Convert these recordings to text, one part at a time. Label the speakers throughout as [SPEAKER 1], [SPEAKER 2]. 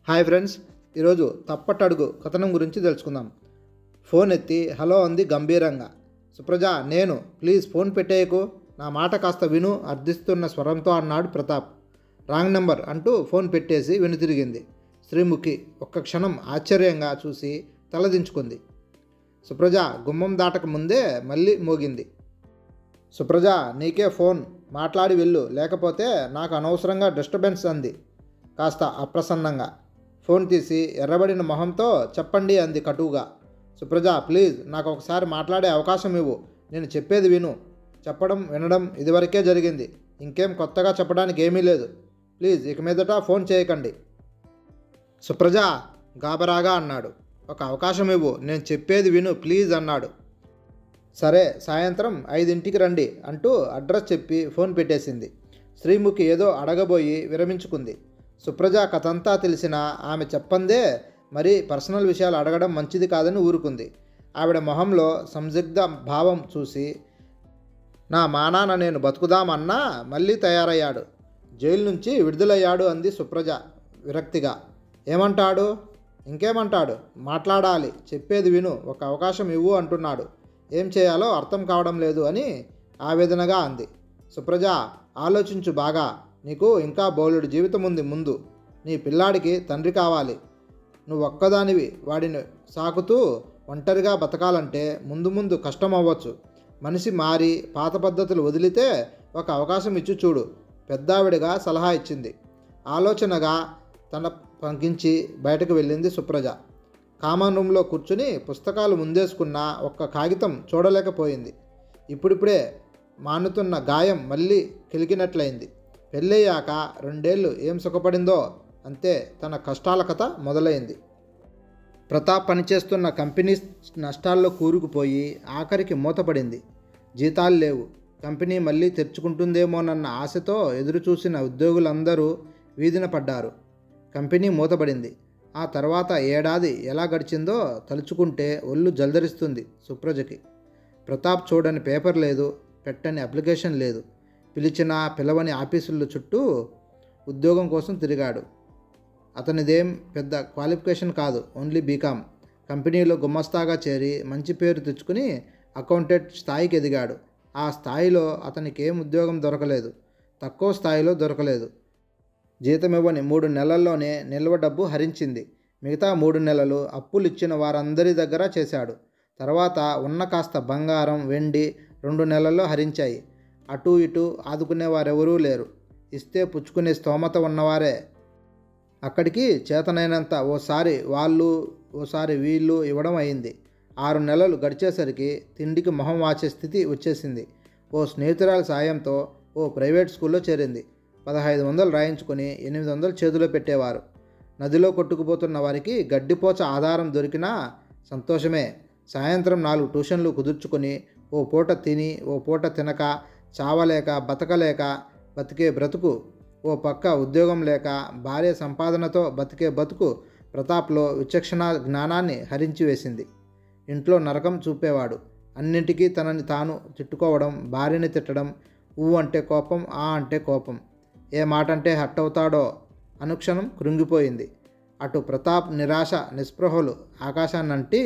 [SPEAKER 1] Hi friends, ఈరోజు తప్పటడుగు కథనం గురించి తెలుసుకుందాం. ఫోన్ ఎత్తి హలో అంది గంభీరంగా. సుప్రజ, నేను. ప్లీజ్ ఫోన్ పెట్టేయకు, నా మాట కాస్త విను అర్థిస్తున్న స్వరంతో అన్నాడు ప్రతాప్. రాంగ్ నెంబర్ అంటూ ఫోన్ పెట్టేసి వెనుతిరిగింది. శ్రీముఖి ఒక్క క్షణం ఆశ్చర్యంగా చూసి తలదించుకుంది. సుప్రజ గుమ్మం దాటక ముందే మళ్ళీ మోగింది. సుప్రజ, నీకే ఫోన్, మాట్లాడి వెళ్ళు, లేకపోతే నాకు అనవసరంగా డిస్టర్బెన్స్ అంది కాస్త అప్రసన్నంగా. ఫోన్ తీసి ఎర్రబడిన మొహంతో చెప్పండి అంది కటువుగా. సుప్రజ, ప్లీజ్ నాకు ఒకసారి మాట్లాడే అవకాశం ఇవ్వు, నేను చెప్పేది విను. చెప్పడం వినడం ఇదివరకే జరిగింది, ఇంకేం కొత్తగా చెప్పడానికి ఏమీ లేదు. ప్లీజ్ ఇక మీదట ఫోన్ చేయకండి. సుప్రజ గాబరాగా అన్నాడు. ఒక అవకాశం ఇవ్వు, నేను చెప్పేది విను ప్లీజ్ అన్నాడు. సరే, సాయంత్రం 5ంటికి రండి అంటూ అడ్రస్ చెప్పి ఫోన్ పెట్టేసింది. శ్రీముఖి ఏదో అడగబోయి విరమించుకుంది. సుప్రజ కథంతా తెలిసినా ఆమె చెప్పందే మరి పర్సనల్ విషయాలు అడగడం మంచిది కాదని ఊరుకుంది. ఆవిడ మొహంలో సందిగ్ధ భావం చూసి, నా మానాన నేను బతుకుదామన్నా మళ్ళీ తయారయ్యాడు, జైలు నుంచి విడుదలయ్యాడు అంది సుప్రజ విరక్తిగా. ఏమంటాడు? ఇంకేమంటాడు? మాట్లాడాలి, చెప్పేది విను, ఒక అవకాశం ఇవ్వు అంటున్నాడు. ఏం చేయాలో అర్థం కావడం లేదు అని ఆవేదనగా అంది. సుప్రజ, ఆలోచించు బాగా, నీకు ఇంకా బోలెడు జీవితం ఉంది ముందు. నీ పిల్లాడికి తండ్రి కావాలి. నువ్వు ఒక్కదానివి వాడిని సాకుతూ ఒంటరిగా బతకాలంటే ముందు ముందు కష్టం అవ్వచ్చు. మనిషి మారి పాత పద్ధతులు వదిలితే ఒక అవకాశం ఇచ్చి చూడు, పెద్దావిడిగా సలహా ఇచ్చింది. ఆలోచనగా తన పంకించి బయటకు వెళ్ళింది సుప్రజ. కామన్ రూమ్లో కూర్చుని పుస్తకాలు ముందేసుకున్న ఒక్క కాగితం చూడలేకపోయింది. ఇప్పుడిప్పుడే మానుతున్న గాయం మళ్ళీ కిలికినట్లయింది. పెళ్ళయ్యాక 2 ఏళ్ళు ఏం సుఖపడిందో అంతే తన కష్టాల కథ మొదలైంది. ప్రతాప్ పనిచేస్తున్న కంపెనీ నష్టాల్లో కూరుకుపోయి ఆఖరికి మూతపడింది. జీతాలు లేవు. కంపెనీ మళ్ళీ తెరుచుకుంటుందేమోనన్న ఆశతో ఎదురుచూసిన ఉద్యోగులందరూ వీధిన పడ్డారు. కంపెనీ మూతపడింది. ఆ తర్వాత ఏడాది ఎలా గడిచిందో తలుచుకుంటే ఒళ్ళు జల్దరిస్తుంది సుప్రజకి. ప్రతాప్ చూడని పేపర్ లేదు, పెట్టని అప్లికేషన్ లేదు. పిలిచినా పిలవని ఆఫీసుల చుట్టూ ఉద్యోగం కోసం తిరిగాడు. అతనిదేం పెద్ద క్వాలిఫికేషన్ కాదు, ఓన్లీ బీకామ్. కంపెనీలో గుమస్తాగా చేరి మంచి పేరు తెచ్చుకుని అకౌంటెంట్ స్థాయికి ఎదిగాడు. ఆ స్థాయిలో అతనికి ఏం ఉద్యోగం దొరకలేదు, తక్కువ స్థాయిలో దొరకలేదు. జీతం ఇవ్వని 3 నెలల్లోనే నిల్వ డబ్బు హరించింది. మిగతా 3 నెలలు అప్పులు ఇచ్చిన వారందరి దగ్గర చేశాడు. తర్వాత ఉన్న కాస్త బంగారం వెండి 2 నెలల్లో హరించాయి. అటు ఇటు ఆదుకునేవారెవరూ లేరు. ఇస్తే పుచ్చుకునే స్తోమత ఉన్నవారే. అక్కడికి చేతనైనంత ఓసారి వాళ్ళు ఓసారి వీళ్ళు ఇవ్వడం అయింది. 6 నెలలు గడిచేసరికి తిండికి మొహం వాచే స్థితి వచ్చేసింది. ఓ స్నేహితురాలి సాయంతో ఓ ప్రైవేట్ స్కూల్లో చేరింది. 1500 రాయించుకొని 800 చేతిలో పెట్టేవారు. నదిలో కొట్టుకుపోతున్న వారికి గడ్డిపోచ ఆధారం దొరికినా సంతోషమే. సాయంత్రం 4 ట్యూషన్లు కుదుర్చుకొని ఓ పూట తిని ఓ పూట తినక, చావలేక బతకలేక బతికే బ్రతుకు, ఓ పక్క ఉద్యోగం లేక భార్య సంపాదనతో బతికే బతుకు ప్రతాప్లో విచక్షణ జ్ఞానాన్ని హరించి వేసింది. ఇంట్లో నరకం చూపేవాడు. అన్నింటికీ తనని తాను తిట్టుకోవడం, భార్యని తిట్టడం, ఊ అంటే కోపం, ఆ అంటే కోపం, ఏ మాట అంటే హట్ అవుతాడో అనుక్షణం కృంగిపోయింది. అటు ప్రతాప్ నిరాశ నిస్పృహలు ఆకాశాన్నంటి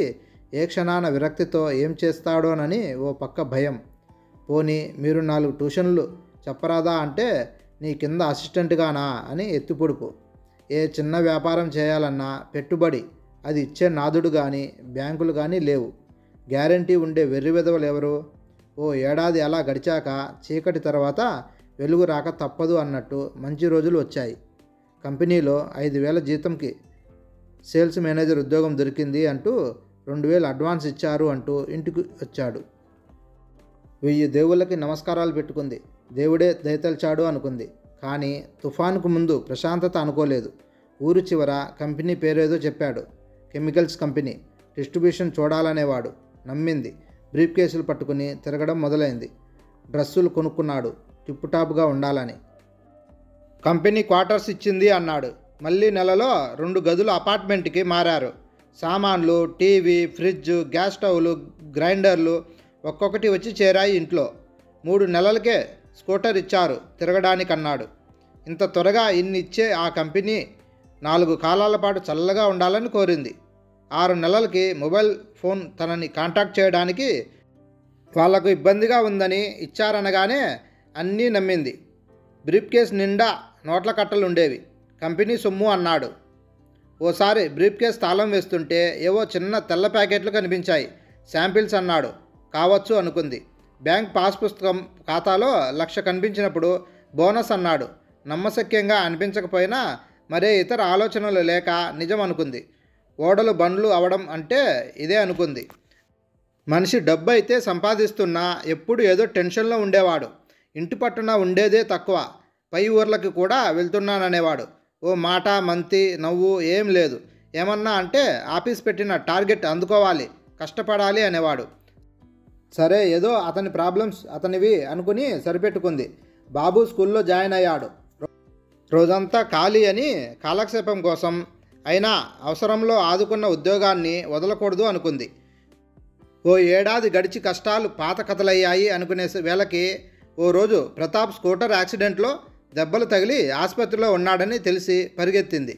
[SPEAKER 1] ఏ క్షణాన విరక్తితో ఏం చేస్తాడోనని ఓ పక్క భయం. పోనీ మీరు 4 ట్యూషన్లు చెప్పరాదా అంటే నీ కింద అసిస్టెంట్గానా అని ఎత్తిపొడుపు. ఏ చిన్న వ్యాపారం చేయాలన్నా పెట్టుబడి, అది ఇచ్చే నాదుడు కానీ బ్యాంకులు కానీ లేవు. గ్యారంటీ ఉండే వెర్రి వెధవలు ఎవరు? ఓ ఏడాది అలా గడిచాక చీకటి తర్వాత వెలుగు రాక తప్పదు అన్నట్టు మంచి రోజులు వచ్చాయి. కంపెనీలో 5000 జీతంకి సేల్స్ మేనేజర్ ఉద్యోగం దొరికింది అంటూ 2000 అడ్వాన్స్ ఇచ్చారు అంటూ ఇంటికి వచ్చాడు. 1000 దేవుళ్ళకి నమస్కారాలు పెట్టుకుంది. దేవుడే దయతలిచాడు అనుకుంది. కానీ తుఫానుకు ముందు ప్రశాంతత అనుకోలేదు. ఊరు చివర కంపెనీ పేరేదో చెప్పాడు. Chemicals company. డిస్ట్రిబ్యూషన్ చూడాలనేవాడు. నమ్మింది. బ్రీఫ్ కేసులు పట్టుకుని తిరగడం మొదలైంది. డ్రెస్సులు కొనుక్కున్నాడు టిప్పుటాప్గా ఉండాలని. కంపెనీ క్వార్టర్స్ ఇచ్చింది అన్నాడు. మళ్ళీ నెలలో 2 గదుల అపార్ట్మెంట్కి మారారు. సామాన్లు, టీవీ, ఫ్రిడ్జ్, గ్యాస్ స్టవ్లు, గ్రైండర్లు ఒక్కొక్కటి వచ్చి చేరాయి ఇంట్లో. 3 నెలలకే స్కూటర్ ఇచ్చారు తిరగడానికన్నాడు. ఇంత త్వరగా ఇన్ని ఇచ్చే ఆ కంపెనీ 4 కాలాల పాటు చల్లగా ఉండాలని కోరింది. 6 నెలలకి మొబైల్ ఫోన్ తనని కాంటాక్ట్ చేయడానికి వాళ్లకు ఇబ్బందిగా ఉందని ఇచ్చారనగానే అన్నీ నమ్మింది. బ్రీఫ్ కేస్ నిండా నోట్ల కట్టలుండేవి. కంపెనీ సొమ్ము అన్నాడు. ఓసారి బ్రీఫ్ కేస్ తాళం వేస్తుంటే ఏవో చిన్న తెల్ల ప్యాకెట్లు కనిపించాయి. శాంపిల్స్ అన్నాడు. కావచ్చు అనుకుంది. బ్యాంక్ పాస్ పుస్తకం ఖాతాలో 1,00,000 కనిపించినప్పుడు బోనస్ అన్నాడు. నమ్మశక్యంగా అనిపించకపోయినా మరే ఇతర ఆలోచనలు లేక నిజం అనుకుంది. ఓడలు బండ్లు అవడం అంటే ఇదే అనుకుంది. మనిషి డబ్బు అయితే సంపాదిస్తున్నా ఎప్పుడు ఏదో టెన్షన్లో ఉండేవాడు. ఇంటి పట్టున ఉండేదే తక్కువ. పై ఊర్లకి కూడా వెళ్తున్నాననేవాడు. ఓ మాట మంతి నవ్వు ఏం లేదు. ఏమన్నా అంటే ఆఫీస్ పెట్టిన టార్గెట్ అందుకోవాలి, కష్టపడాలి అనేవాడు. సరే ఏదో అతని ప్రాబ్లమ్స్ అతనివి అనుకుని సరిపెట్టుకుంది. బాబు స్కూల్లో జాయిన్ అయ్యాడు. రోజంతా ఖాళీ అని కాలక్షేపం కోసం అయినా అవసరంలో ఆదుకున్న ఉద్యోగాన్ని వదలకూడదు అనుకుంది. ఓ ఏడాది గడిచి కష్టాలు పాత కథలయ్యాయి అనుకునే వేళకి ఓ రోజు ప్రతాప్ స్కూటర్ యాక్సిడెంట్లో దెబ్బలు తగిలి ఆసుపత్రిలో ఉన్నాడని తెలిసి పరిగెత్తింది.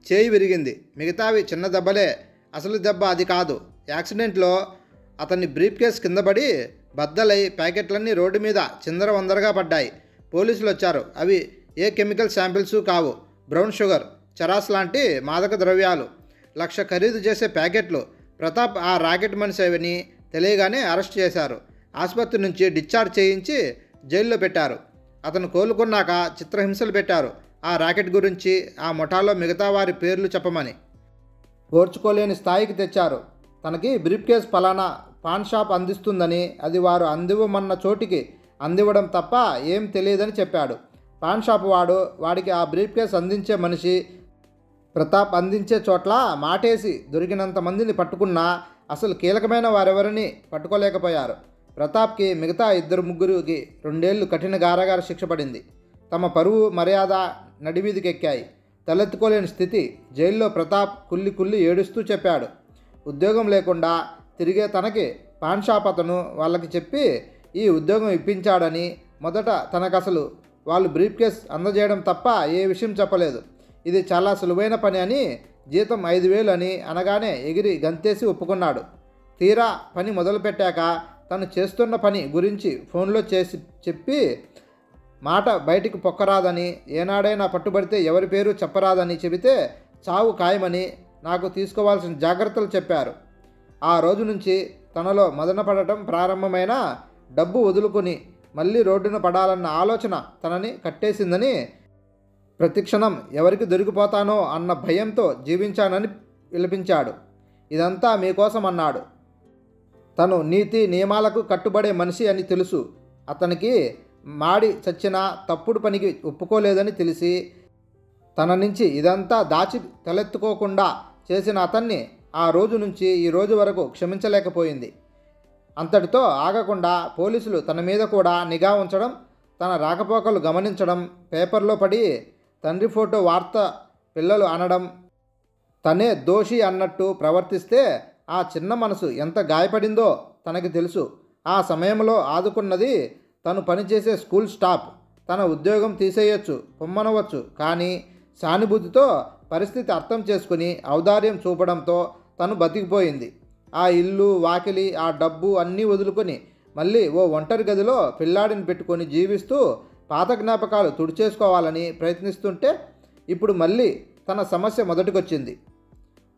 [SPEAKER 1] చేయి విరిగింది. మిగతావి చిన్న దెబ్బలే. అసలు దెబ్బ అది కాదు. యాక్సిడెంట్లో అతన్ని బ్రీఫ్ కేస్ కింద పడి బద్దలై ప్యాకెట్లన్నీ రోడ్డు మీద చిందరవందరగా పడ్డాయి. పోలీసులు వచ్చారు. అవి ఏ కెమికల్ శాంపిల్స్ కావు. బ్రౌన్ షుగర్, చరాస్ లాంటి మాదక ద్రవ్యాలు. 1,00,000 ఖరీదు చేసే ప్యాకెట్లు. ప్రతాప్ ఆ రాకెట్ మనిషి అని తెలియగానే అరెస్ట్ చేశారు. ఆసుపత్రి నుంచి డిశ్చార్జ్ చేయించి జైల్లో పెట్టారు. అతను కోలుకున్నాక చిత్రహింసలు పెట్టారు. ఆ రాకెట్ గురించి, ఆ ముఠాలో మిగతా వారి పేర్లు చెప్పమని. ఓర్చుకోలేని స్థాయికి తెచ్చారు. తనకి బ్రీఫ్ కేస్ ఫలానా పాన్ షాప్ అందిస్తుందని, అది వారు అందివ్వమన్న చోటికి అందివ్వడం తప్ప ఏం తెలియదని చెప్పాడు. పాన్ షాప్ వాడికి ఆ బ్రీఫ్ కేస్ అందించే మనిషి ప్రతాప్ అందించే చోట్ల మాటేసి దొరికినంత మందిని పట్టుకున్నా అసలు కీలకమైన వారెవరిని పట్టుకోలేకపోయారు. ప్రతాప్కి మిగతా 2-3కి 2 ఏళ్లు కఠిన కారాగార శిక్ష పడింది. తమ పరువు మర్యాద నడివీధికెక్కాయి. తలెత్తుకోలేని స్థితి. జైల్లో ప్రతాప్ కుల్లి ఏడుస్తూ చెప్పాడు. ఉద్యోగం లేకుండా తిరిగే తనకి పాన్ షాప్ అతను వాళ్ళకి చెప్పి ఈ ఉద్యోగం ఇప్పించాడని, మొదట తనకసలు వాళ్ళు బ్రీఫ్ కేస్ అందజేయడం తప్ప ఏ విషయం చెప్పలేదు. ఇది చాలా సులువైన పని అని, జీతం 5,000 అని అనగానే ఎగిరి గంతేసి ఒప్పుకున్నాడు. తీరా పని మొదలుపెట్టాక తను చేస్తున్న పని గురించి ఫోన్లో చెప్పి మాట బయటికి పొక్కరాదని, ఏనాడైనా పట్టుబడితే ఎవరి పేరు చెప్పరాదని చెబితే చావు ఖాయమని నాకు తీసుకోవాల్సిన జాగ్రత్తలు చెప్పారు. ఆ రోజు నుంచి తనలో మదన పడటం ప్రారంభమైన, డబ్బు వదులుకొని మళ్ళీ రోడ్డున పడాలన్న ఆలోచన తనని కట్టేసిందని, ప్రతిక్షణం ఎవరికి దొరికిపోతానో అన్న భయంతో జీవించానని విలపించాడు. ఇదంతా మీకోసం అన్నాడు. తను నీతి నియమాలకు కట్టుబడే మనిషి అని తెలుసు. అతనికి మాడి చచ్చినా తప్పుడు పనికి ఒప్పుకోలేదని తెలిసి తన నుంచి ఇదంతా దాచి తలెత్తుకోకుండా చేసిన అతన్ని ఆ రోజు నుంచి ఈ రోజు వరకు క్షమించలేకపోయింది. అంతటితో ఆగకుండా పోలీసులు తన మీద కూడా నిఘా ఉంచడం, తన రాకపోకలు గమనించడం, పేపర్లో పడి తండ్రి ఫోటో వార్త పిల్లలు అనడం, తనే దోషి అన్నట్టు ప్రవర్తిస్తే ఆ చిన్న మనసు ఎంత గాయపడిందో తనకి తెలుసు. ఆ సమయంలో ఆదుకున్నది తను పనిచేసే స్కూల్ స్టాఫ్. తన ఉద్యోగం తీసేయొచ్చు, పొమ్మనవచ్చు, కానీ సానుభూతితో పరిస్థితి అర్థం చేసుకుని ఔదార్యం చూపడంతో తను బతికిపోయింది. ఆ ఇల్లు వాకిలి, ఆ డబ్బు అన్నీ వదులుకొని మళ్ళీ ఓ ఒంటరి గదిలో పిల్లాడిని పెట్టుకొని జీవిస్తూ పాత జ్ఞాపకాలు తుడిచేసుకోవాలని ప్రయత్నిస్తుంటే ఇప్పుడు మళ్ళీ తన సమస్య మొదటికొచ్చింది.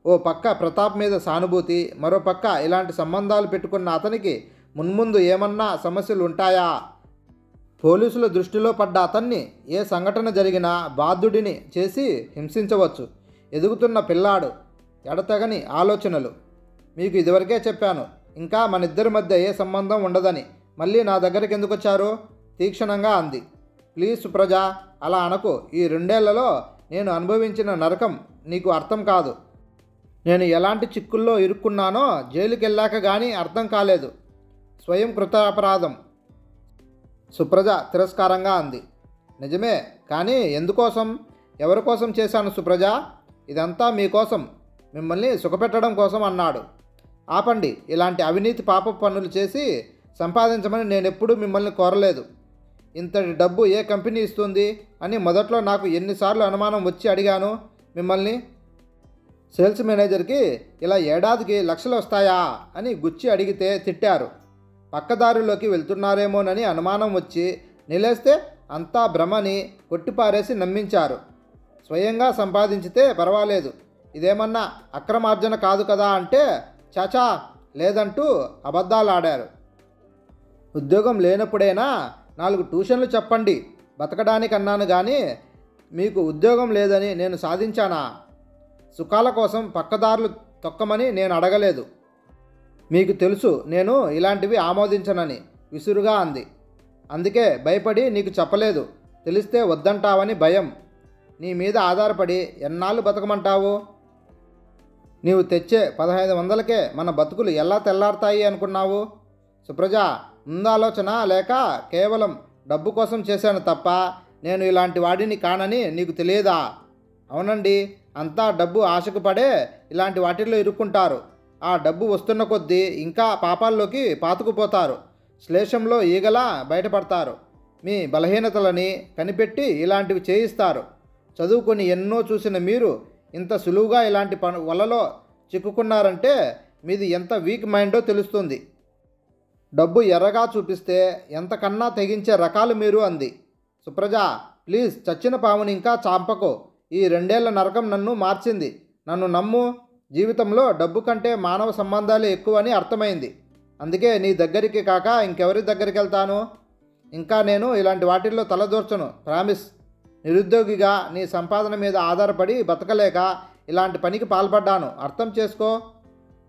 [SPEAKER 1] ఓ పక్క ప్రతాప్ మీద సానుభూతి, మరో పక్క ఇలాంటి సంబంధాలు పెట్టుకున్న అతనికి మున్ముందు ఏమన్నా సమస్యలు ఉంటాయా? పోలీసుల దృష్టిలో పడ్డ అతన్ని ఏ సంఘటన జరిగినా బాధ్యుడిని చేసి హింసించవచ్చు. ఎదుగుతున్న పిల్లాడు, ఎడతెగని ఆలోచనలు. మీకు ఇదివరకే చెప్పాను, ఇంకా మనిద్దరి మధ్య ఏ సంబంధం ఉండదని. మళ్ళీ నా దగ్గరికి ఎందుకు వచ్చారు? తీక్షణంగా అంది. ప్లీజ్ సుప్రజ, అలా అనకు. ఈ 2 ఏళ్లలో నేను అనుభవించిన నరకం నీకు అర్థం కాదు. నేను ఎలాంటి చిక్కుల్లో ఇరుక్కున్నానో జైలుకి వెళ్ళాక కానీ అర్థం కాలేదు. స్వయం కృతాపరాధం. సుప్రజ తిరస్కారంగా అంది. నిజమే, కానీ ఎందుకోసం, ఎవరి కోసం చేశాను సుప్రజ? ఇదంతా మీకోసం, మిమ్మల్ని సుఖపెట్టడం కోసం అన్నాడు. ఆపండి, ఇలాంటి అవినీతి పాప పనులు చేసి సంపాదించమని నేనెప్పుడూ మిమ్మల్ని కోరలేదు. ఇంతటి డబ్బు ఏ కంపెనీ ఇస్తుంది అని మొదట్లో నాకు ఎన్నిసార్లు అనుమానం వచ్చి అడిగాను. మిమ్మల్ని? సేల్స్ మేనేజర్కి ఇలా ఏడాదికి లక్షలు వస్తాయా అని గుచ్చి అడిగితే తిట్టారు. పక్కదారిలోకి వెళ్తున్నారేమోనని అనుమానం వచ్చి నిలేస్తే అంతా భ్రమని కొట్టిపారేసి నమ్మించారు. స్వయంగా సంపాదించితే పర్వాలేదు, ఇదేమన్నా అక్రమార్జన కాదు కదా అంటే చాచా లేదంటూ అబద్ధాలాడారు. ఉద్యోగం లేనప్పుడైనా 4 ట్యూషన్లు చెప్పండి బతకడానికి అన్నాను కానీ మీకు ఉద్యోగం లేదని నేను సాధించానా? సుఖాల కోసం పక్కదారులు తొక్కమని నేను అడగలేదు. మీకు తెలుసు నేను ఇలాంటివి ఆమోదించనని విసురుగా అంది. అందుకే భయపడి నీకు చెప్పలేదు, తెలిస్తే వద్దంటావని భయం. నీ మీద ఆధారపడి ఎన్నాళ్ళు బతకమంటావు? నీవు తెచ్చే 1500కే మన బతుకులు ఎలా తెల్లారుతాయి అనుకున్నావు? సుప్రజ, ముందాలోచన లేక కేవలం డబ్బు కోసం చేశాను తప్ప నేను ఇలాంటి వాడిని కానని నీకు తెలియదా? అవునండి, అంతా డబ్బు ఆశకు పడే ఇలాంటి వాటిల్లో ఇరుక్కుంటారు. ఆ డబ్బు వస్తున్న కొద్దీ ఇంకా పాపాల్లోకి పాతుకుపోతారు. శ్లేషంలో ఈగలా బయటపడతారు. మీ బలహీనతలని కనిపెట్టి ఇలాంటివి చేయిస్తారు. చదువుకొని ఎన్నో చూసిన మీరు ఇంత సులువుగా ఇలాంటి వలలో చిక్కుకున్నారంటే మీది ఎంత వీక్ మైండో తెలుస్తుంది. డబ్బు ఎర్రగా చూపిస్తే ఎంతకన్నా తెగించే రకాలు మీరు అంది. సుప్రజ, ప్లీజ్, చచ్చిన పాముని ఇంకా చాంపకో. ఈ 2 ఏళ్ల నరకం నన్ను మార్చింది. నన్ను నమ్ము. జీవితంలో డబ్బు కంటే మానవ సంబంధాలే ఎక్కువని అర్థమైంది. అందుకే నీ దగ్గరికి కాక ఇంకెవరి దగ్గరికి వెళ్తాను? ఇంకా నేను ఇలాంటి వాటిల్లో తలదూర్చను, ప్రామిస్. నిరుద్యోగిగా నీ సంపాదన మీద ఆధారపడి బతకలేక ఇలాంటి పనికి పాల్పడ్డాను, అర్థం చేసుకో.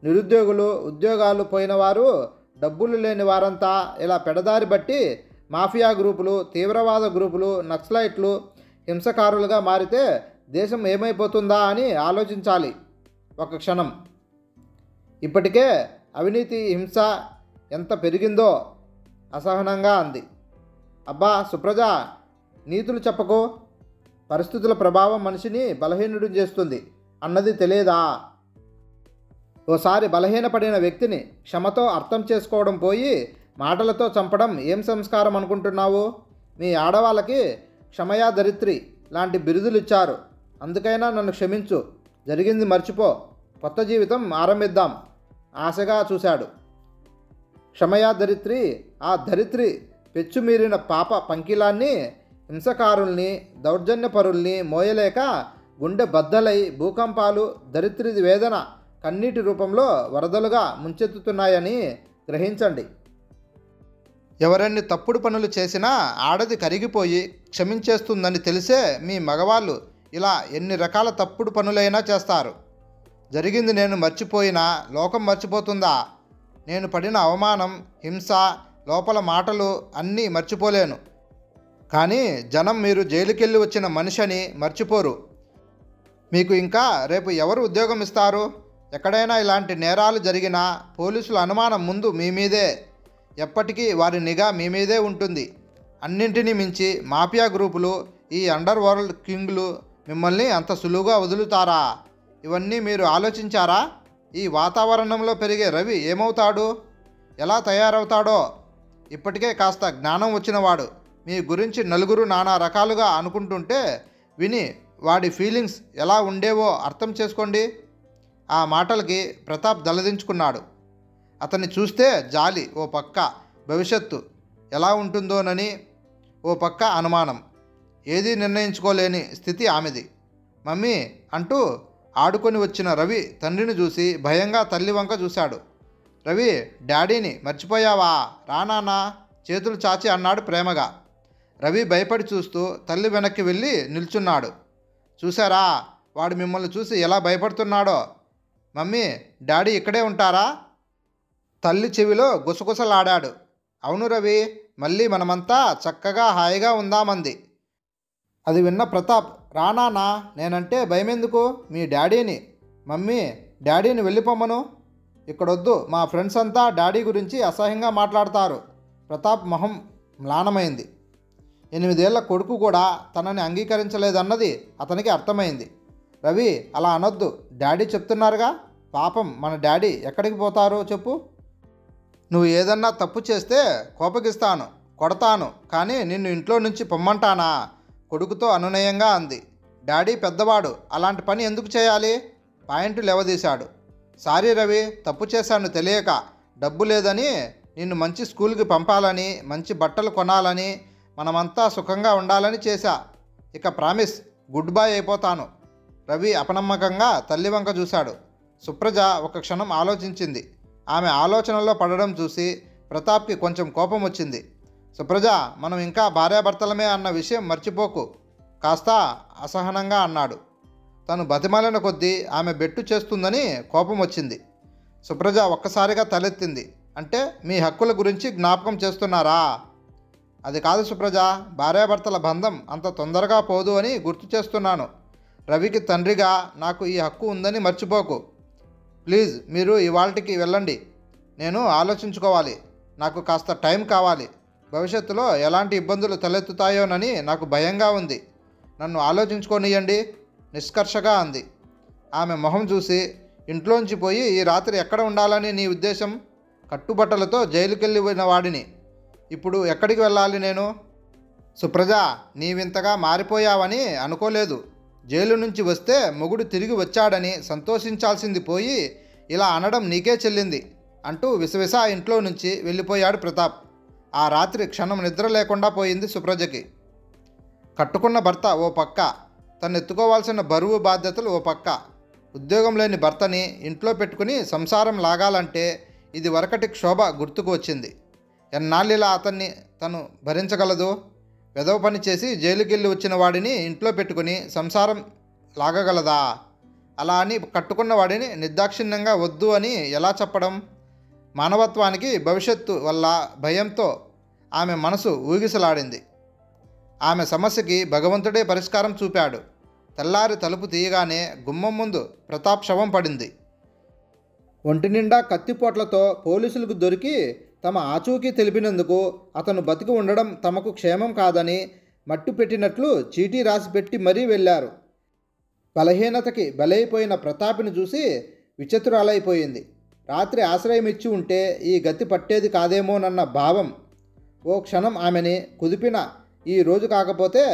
[SPEAKER 1] నిరుద్యోగులు, ఉద్యోగాలు పోయిన వారు, డబ్బులు లేని వారంతా ఇలా పెడదారి బట్టి మాఫియా గ్రూపులు, తీవ్రవాద గ్రూపులు, నక్సలైట్లు, హింసకారులుగా మారితే దేశం ఏమైపోతుందా అని ఆలోచించాలి ఒక క్షణం. ఇప్పటికే అవినీతి, హింస ఎంత పెరిగిందో అసహనంగా అంది. అబ్బా సుప్రజ, నీతులు చెప్పకు. పరిస్థితుల ప్రభావం మనిషిని బలహీనుడు చేస్తుంది అన్నది తెలియదా? ఓసారి బలహీనపడిన వ్యక్తిని క్షమతో అర్థం చేసుకోవడం పోయి మాటలతో చంపడం ఏం సంస్కారం అనుకుంటున్నావు? మీ ఆడవాళ్ళకి క్షమయా దరిత్రి లాంటి బిరుదులు ఇచ్చారు. అందుకైనా నన్ను క్షమించు, జరిగింది మర్చిపో, కొత్త జీవితం ఆరంభిద్దాం ఆశగా చూశాడు. క్షమయా దరిత్రి, ఆ దరిత్రి పెచ్చుమీరిన పాప పంకిలాన్ని, హింసకారుల్ని, దౌర్జన్యపరుల్ని మోయలేక గుండె బద్దలై భూకంపాలు దరిత్రి వేదన కన్నీటి రూపంలో వరదలుగా ముంచెత్తుతున్నాయని గ్రహించండి. ఎవరన్ని తప్పుడు పనులు చేసినా ఆడది కరిగిపోయి క్షమించేస్తుందని తెలిసే మీ మగవాళ్ళు ఇలా ఎన్ని రకాల తప్పుడు పనులైనా చేస్తారు. జరిగింది నేను మర్చిపోయినా లోకం మర్చిపోతుందా? నేను పడిన అవమానం, హింస, లోపల మాటలు అన్నీ మర్చిపోలేను. కానీ జనం మీరు జైలుకెళ్ళి వచ్చిన మనిషిని మర్చిపోరు. మీకు ఇంకా రేపు ఎవరు ఉద్యోగం ఇస్తారు? ఎక్కడైనా ఇలాంటి నేరాలు జరిగినా పోలీసుల అనుమానం ముందు మీ మీదే. ఎప్పటికీ వారి నిఘా మీ మీదే ఉంటుంది. అన్నింటినీ మించి మాఫియా గ్రూపులు, ఈ అండర్ వరల్డ్ కింగ్లు మిమ్మల్ని అంత సులువుగా వదులుతారా? ఇవన్నీ మీరు ఆలోచించారా? ఈ వాతావరణంలో పెరిగే రవి ఏమవుతాడు, ఎలా తయారవుతాడో? ఇప్పటికే కాస్త జ్ఞానం వచ్చినవాడు. మీ గురించి నలుగురు నానా రకాలుగా అనుకుంటుంటే విని వాడి ఫీలింగ్స్ ఎలా ఉండేవో అర్థం చేసుకోండి. ఆ మాటలకి ప్రతాప్ దలదించుకున్నాడు. అతన్ని చూస్తే జాలి ఓ పక్క, భవిష్యత్తు ఎలా ఉంటుందోనని ఓ పక్క అనుమానం. ఏదీ నిర్ణయించుకోలేని స్థితి ఆమెది. మమ్మీ అంటూ ఆడుకొని వచ్చిన రవి తండ్రిని చూసి భయంగా తల్లి వంక చూశాడు. రవి, డాడీని మర్చిపోయావా? రానానా, చేతులు చాచి అన్నాడు ప్రేమగా. రవి భయపడి చూస్తూ తల్లి వెనక్కి వెళ్ళి నిల్చున్నాడు. చూశారా వాడు మిమ్మల్ని చూసి ఎలా భయపడుతున్నాడో? మమ్మీ, డాడీ ఇక్కడే ఉంటారా? తల్లి చెవిలో గుసగుసలాడాడు. అవును రవి, మళ్ళీ మనమంతా చక్కగా హాయిగా ఉందామంది. అది విన్న ప్రతాప్, రానానా, నేనంటే భయమెందుకు, మీ డాడీని. మమ్మీ, డాడీని వెళ్ళిపోమ్మను, ఇక్కడొద్దు, మా ఫ్రెండ్స్ అంతా డాడీ గురించి అసహ్యంగా మాట్లాడతారు. ప్రతాప్ మొహం మ్లానమైంది. 8 ఏళ్ల కొడుకు కూడా తనని అంగీకరించలేదన్నది అతనికి అర్థమైంది. రవి, అలా అనొద్దు, డాడీ చెప్తున్నారుగా. పాపం మన డాడీ ఎక్కడికి పోతారో చెప్పు. నువ్వు ఏదన్నా తప్పు చేస్తే కోపగిస్తాను, కొడతాను, కానీ నిన్ను ఇంట్లో నుంచి పొమ్మంటానా? కొడుకుతో అనునయంగా అంది. డాడీ పెద్దవాడు, అలాంటి పని ఎందుకు చేయాలి? పాయింట్ లేవదీశాడు. సారీ రవి, తప్పు చేశాను తెలియక. డబ్బు లేదని, నిన్ను మంచి స్కూల్కి పంపాలని, మంచి బట్టలు కొనాలని, మనమంతా సుఖంగా ఉండాలని చేశా. ఇక ప్రామిస్, గుడ్ బాయ్ అయిపోతాను. రవి అపనమ్మకంగా తల్లి వంక చూశాడు. సుప్రజ ఒక క్షణం ఆలోచించింది. ఆమె ఆలోచనలో పడడం చూసి ప్రతాప్కి కొంచెం కోపం వచ్చింది. సుప్రజ, మనం ఇంకా భార్యాభర్తలమే అన్న విషయం మర్చిపోకు, కాస్త అసహనంగా అన్నాడు. తను బతిమాలిన కొద్దీ ఆమె బెట్టు చేస్తుందని కోపం వచ్చింది. సుప్రజ ఒక్కసారిగా తలెత్తింది. అంటే మీ హక్కుల గురించి జ్ఞాపకం చేస్తున్నారా? అది కాదు సుప్రజ, భార్యాభర్తల బంధం అంత తొందరగా పోదు అని గుర్తు చేస్తున్నాను. రవికి తండ్రిగా నాకు ఈ హక్కు ఉందని మర్చిపోకు. ప్లీజ్, మీరు ఇవాల్టికి వెళ్ళండి. నేను ఆలోచించుకోవాలి. నాకు కాస్త టైం కావాలి. భవిష్యత్తులో ఎలాంటి ఇబ్బందులు తలెత్తుతాయోనని నాకు భయంగా ఉంది. నన్ను ఆలోచించుకోనియండి, నిష్కర్షగా అంది. ఆమె మొహం చూసి, ఇంట్లోంచి పోయి ఈ రాత్రి ఎక్కడ ఉండాలని నీ ఉద్దేశం? కట్టుబట్టలతో జైలుకెళ్ళిన వాడిని ఇప్పుడు ఎక్కడికి వెళ్ళాలి నేను? సుప్రజ, నీవింతగా మారిపోయావని అనుకోలేదు. జైలు నుంచి వస్తే మొగుడు తిరిగి వచ్చాడని సంతోషించాల్సింది పోయి ఇలా అనడం నీకే చెల్లింది అంటూ విసవిస ఇంట్లో నుంచి వెళ్ళిపోయాడు ప్రతాప్. ఆ రాత్రి క్షణం నిద్ర లేకుండా పోయింది సుప్రజకి. కట్టుకున్న భర్త ఓ పక్క, తను ఎత్తుకోవాల్సిన బరువు బాధ్యతలు ఓ పక్క. ఉద్యోగం లేని భర్తని ఇంట్లో పెట్టుకుని సంసారం లాగాలంటే ఇది వరకటి క్షోభ గుర్తుకు వచ్చింది. ఎన్నాళ్ళిలా అతన్ని తను భరించగలదు? వెధవ పని చేసి జైలుకెళ్ళి వచ్చిన వాడిని ఇంట్లో పెట్టుకుని సంసారం లాగగలదా? అలా అని కట్టుకున్న వాడిని నిర్దాక్షిణ్యంగా వద్దు అని ఎలా చెప్పడం? మానవత్వానికి భవిష్యత్తు వల్ల భయంతో ఆమె మనసు ఊగిసలాడింది. ఆమె సమస్యకి భగవంతుడే పరిష్కారం చూపాడు. తెల్లారి తలుపు తీయగానే గుమ్మం ముందు ప్రతాప్ శవం పడింది. ఒంటి నిండా కత్తిపోట్లతో పోలీసులకు దొరికి తమ ఆచూకీ తెలిపినందుకు అతను బతికి ఉండడం తమకు క్షేమం కాదని మట్టు పెట్టినట్లు చీటీ రాసి పెట్టి మరీ వెళ్ళారు. బలహీనతకి బలైపోయిన ప్రతాప్ని చూసి విచిత్రాలైపోయింది. రాత్రి ఆశ్రయం ఇచ్చి ఉంటే ఈ గతి పట్టేది కాదేమోనన్న భావం ఓ క్షణం ఆమెని కుదిపిన. ఈ రోజు కాకపోతే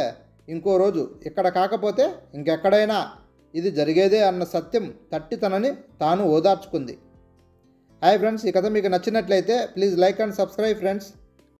[SPEAKER 1] ఇంకో రోజు, ఇక్కడ కాకపోతే ఇంకెక్కడైనా ఇది జరిగేదే అన్న సత్యం తట్టి తనని తాను ఓదార్చుకుంది. హాయ్ ఫ్రెండ్స్, ఈ కథ మీకు నచ్చినట్లయితే please like and subscribe friends.